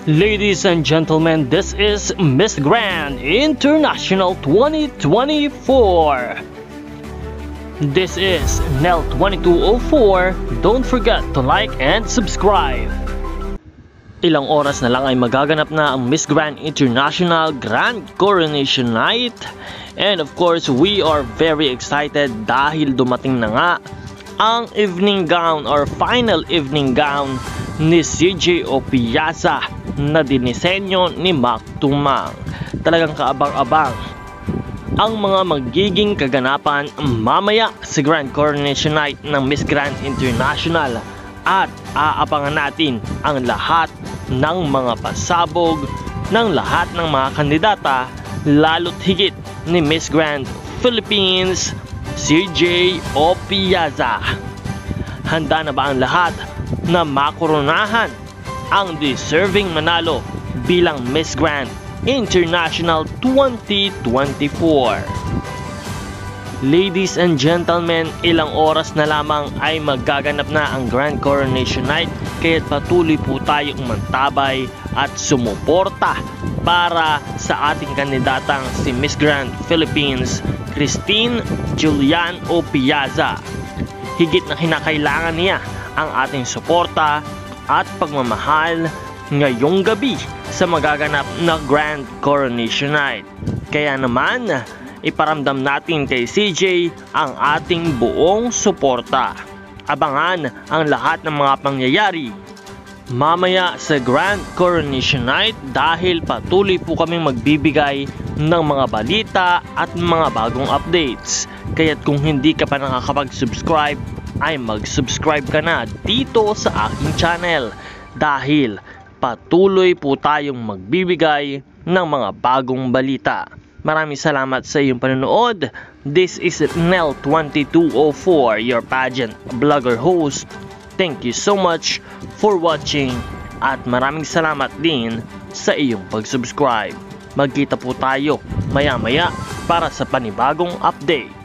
Ladies and gentlemen, this is Miss Grand International 2024. This is Nel 2204. Don't forget to like and subscribe. Ilang oras na lang ay magaganap na ang Miss Grand International Grand Coronation Night. And of course, we are very excited dahil dumating na nga ang evening gown or final evening gown ni CJ Opiaza na dinisenyo ni Mac Tumang. Talagang kaabang-abang ang mga magiging kaganapan mamaya sa Grand Coronation Night ng Miss Grand International at aabangan natin ang lahat ng mga pasabog ng lahat ng mga kandidata, lalo't higit ni Miss Grand Philippines CJ Opiaza. Handa na ba ang lahat na makoronahan ang deserving manalo bilang Miss Grand International 2024? Ladies and gentlemen, ilang oras na lamang ay magaganap na ang Grand Coronation Night, kaya't patuloy po tayong mantabay at sumuporta para sa ating kandidatang si Miss Grand Philippines Christine Julian Opiaza. Higit na kinakailangan niya ang ating suporta at pagmamahal ngayong gabi sa magaganap na Grand Coronation Night. Kaya naman, iparamdam natin kay CJ ang ating buong suporta. Abangan ang lahat ng mga pangyayari mamaya sa Grand Coronation Night dahil patuloy po kaming magbibigay ng mga balita at mga bagong updates. Kaya't kung hindi ka pa nakakapag-subscribe, ay mag-subscribe ka na dito sa aking channel dahil patuloy po tayong magbibigay ng mga bagong balita. Maraming salamat sa iyong panonood. This is Nel 2204, your pageant blogger host. Thank you so much for watching at maraming salamat din sa iyong pag-subscribe. Magkita po tayo maya-maya para sa panibagong update.